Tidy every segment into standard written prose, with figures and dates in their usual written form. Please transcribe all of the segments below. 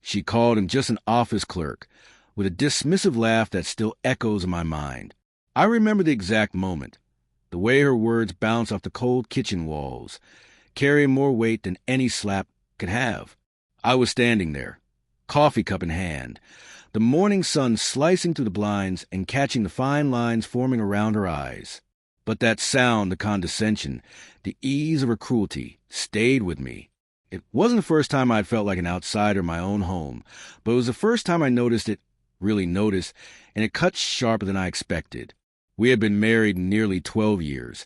She called him just an office clerk, with a dismissive laugh that still echoes in my mind. I remember the exact moment, the way her words bounced off the cold kitchen walls, carrying more weight than any slap could have. I was standing there, coffee cup in hand, the morning sun slicing through the blinds and catching the fine lines forming around her eyes. But that sound, the condescension, the ease of her cruelty, stayed with me. It wasn't the first time I'd felt like an outsider in my own home, but it was the first time I noticed it, really noticed, and it cut sharper than I expected. We had been married nearly 12 years.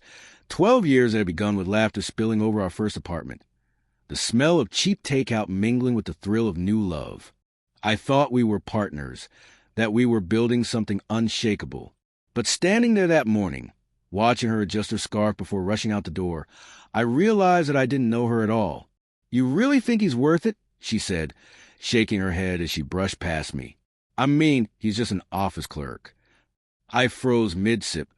12 years that had begun with laughter spilling over our first apartment. The smell of cheap takeout mingling with the thrill of new love. I thought we were partners, that we were building something unshakable. But standing there that morning, watching her adjust her scarf before rushing out the door, I realized that I didn't know her at all. "You really think he's worth it?" she said, shaking her head as she brushed past me. "I mean, he's just an office clerk." I froze mid-sip,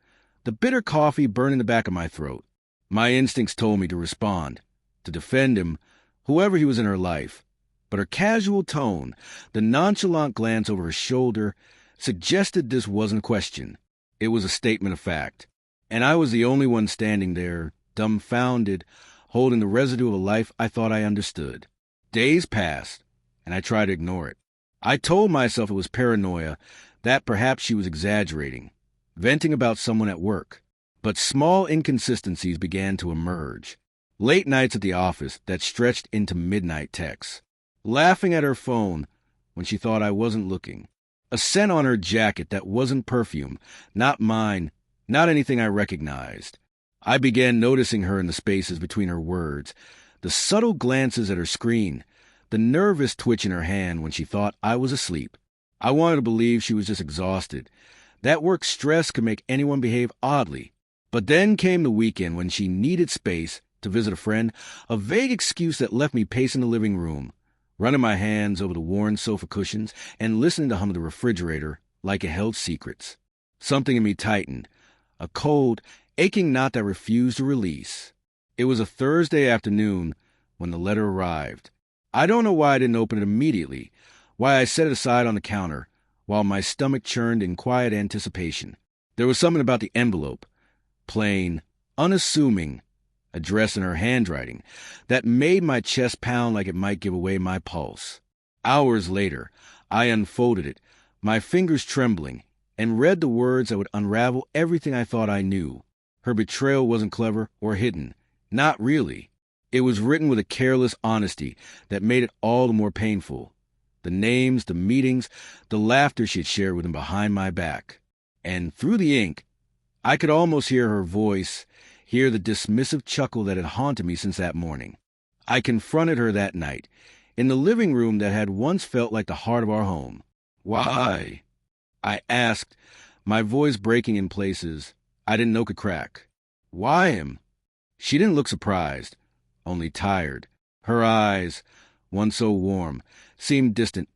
the bitter coffee burning the back of my throat. My instincts told me to respond, to defend him, whoever he was in her life. But her casual tone, the nonchalant glance over her shoulder, suggested this wasn't a question. It was a statement of fact. And I was the only one standing there, dumbfounded, holding the residue of a life I thought I understood. Days passed, and I tried to ignore it. I told myself it was paranoia, that perhaps she was exaggerating, venting about someone at work. But small inconsistencies began to emerge. Late nights at the office that stretched into midnight texts. Laughing at her phone when she thought I wasn't looking. A scent on her jacket that wasn't perfume, not mine, not anything I recognized. I began noticing her in the spaces between her words, the subtle glances at her screen, the nervous twitch in her hand when she thought I was asleep. I wanted to believe she was just exhausted. That work stress could make anyone behave oddly. But then came the weekend when she needed space to visit a friend, a vague excuse that left me pacing the living room, running my hands over the worn sofa cushions and listening to hum of the refrigerator like it held secrets. Something in me tightened, a cold, aching knot that refused to release. It was a Thursday afternoon when the letter arrived. I don't know why I didn't open it immediately, why I set it aside on the counter, while my stomach churned in quiet anticipation. There was something about the envelope, plain, unassuming, addressed in her handwriting, that made my chest pound like it might give away my pulse. Hours later, I unfolded it, my fingers trembling, and read the words that would unravel everything I thought I knew. Her betrayal wasn't clever or hidden. Not really. It was written with a careless honesty that made it all the more painful. The names, the meetings, the laughter she had shared with him behind my back. And through the ink, I could almost hear her voice, hear the dismissive chuckle that had haunted me since that morning. I confronted her that night, in the living room that had once felt like the heart of our home. "Why?" I asked, my voice breaking in places I didn't know could crack. "Why him?" She didn't look surprised, only tired. Her eyes, one so warm, seemed distant,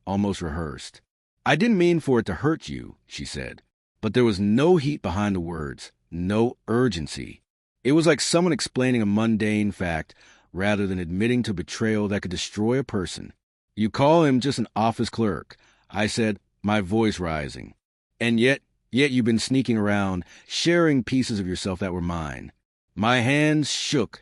almost rehearsed. "I didn't mean for it to hurt you," she said. But there was no heat behind the words, no urgency. It was like someone explaining a mundane fact rather than admitting to betrayal that could destroy a person. "You call him just an office clerk," I said, my voice rising. "And yet you've been sneaking around, sharing pieces of yourself that were mine." My hands shook,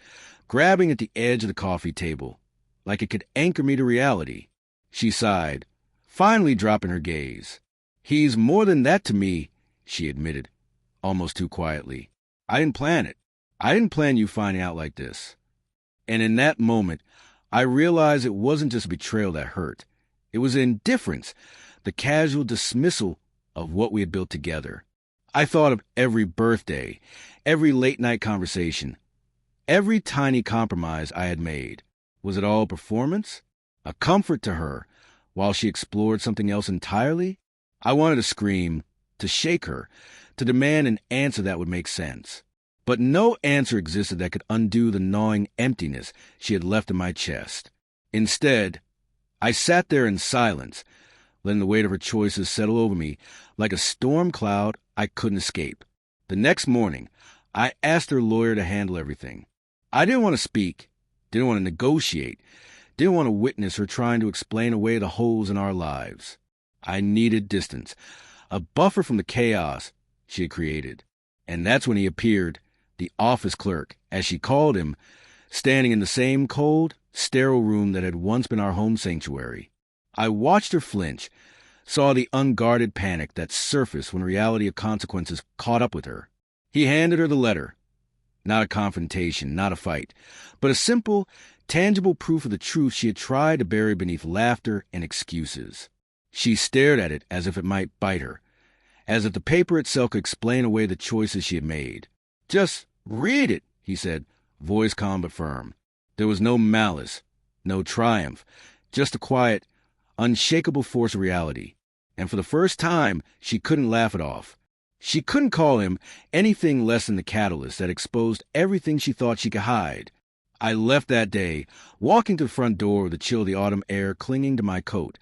grabbing at the edge of the coffee table, like it could anchor me to reality. She sighed, finally dropping her gaze. "He's more than that to me," she admitted, almost too quietly. "I didn't plan it. I didn't plan you finding out like this." And in that moment, I realized it wasn't just betrayal that hurt. It was indifference, the casual dismissal of what we had built together. I thought of every birthday, every late-night conversation, every tiny compromise I had made. Was it all performance? A comfort to her, while she explored something else entirely? I wanted to scream, to shake her, to demand an answer that would make sense. But no answer existed that could undo the gnawing emptiness she had left in my chest. Instead, I sat there in silence, letting the weight of her choices settle over me like a storm cloud I couldn't escape. The next morning, I asked her lawyer to handle everything. I didn't want to speak, didn't want to negotiate, Didn't want to witness her trying to explain away the holes in our lives. I needed distance, a buffer from the chaos she had created. And that's when he appeared, the office clerk, as she called him, standing in the same cold, sterile room that had once been our home sanctuary. I watched her flinch, saw the unguarded panic that surfaced when reality of consequences caught up with her. He handed her the letter. Not a confrontation, not a fight, but a simple, tangible proof of the truth she had tried to bury beneath laughter and excuses. She stared at it as if it might bite her, as if the paper itself could explain away the choices she had made. "Just read it," he said, voice calm but firm. There was no malice, no triumph, just a quiet, unshakable force of reality. And for the first time, she couldn't laugh it off. She couldn't call him anything less than the catalyst that exposed everything she thought she could hide. I left that day, walking to the front door with the chill of the autumn air clinging to my coat,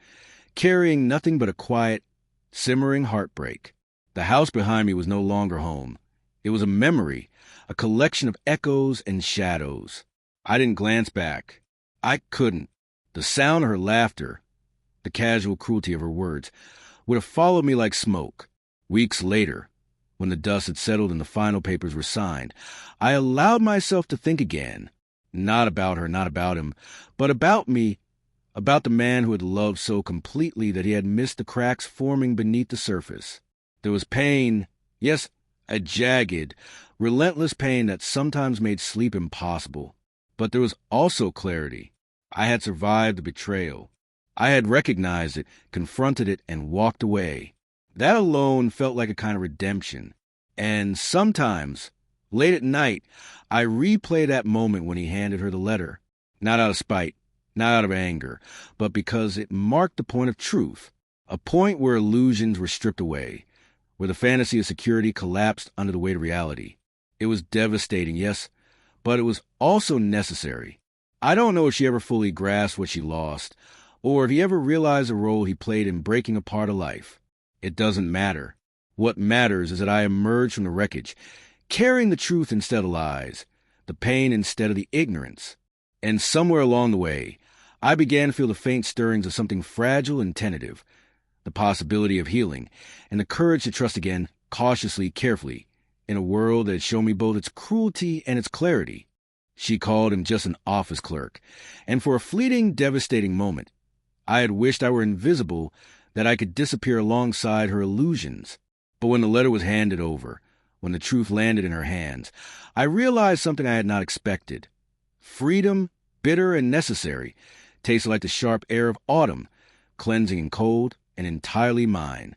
carrying nothing but a quiet, simmering heartbreak. The house behind me was no longer home. It was a memory, a collection of echoes and shadows. I didn't glance back. I couldn't. The sound of her laughter, the casual cruelty of her words, would have followed me like smoke. Weeks later, when the dust had settled and the final papers were signed, I allowed myself to think again. Not about her, not about him, but about me, about the man who had loved so completely that he had missed the cracks forming beneath the surface. There was pain, yes, a jagged, relentless pain that sometimes made sleep impossible. But there was also clarity. I had survived the betrayal. I had recognized it, confronted it, and walked away. That alone felt like a kind of redemption. And sometimes, late at night, I replay that moment when he handed her the letter. Not out of spite, not out of anger, but because it marked the point of truth, a point where illusions were stripped away, where the fantasy of security collapsed under the weight of reality. It was devastating, yes, but it was also necessary. I don't know if she ever fully grasped what she lost, or if he ever realized the role he played in breaking apart a life. It doesn't matter. What matters is that I emerged from the wreckage, carrying the truth instead of lies, the pain instead of the ignorance. And somewhere along the way, I began to feel the faint stirrings of something fragile and tentative, the possibility of healing, and the courage to trust again, cautiously, carefully, in a world that had shown me both its cruelty and its clarity. She called him just an office clerk, and for a fleeting, devastating moment, I had wished I were invisible, that I could disappear alongside her illusions. But when the letter was handed over, when the truth landed in her hands, I realized something I had not expected. Freedom, bitter and necessary, tasted like the sharp air of autumn, cleansing and cold and entirely mine.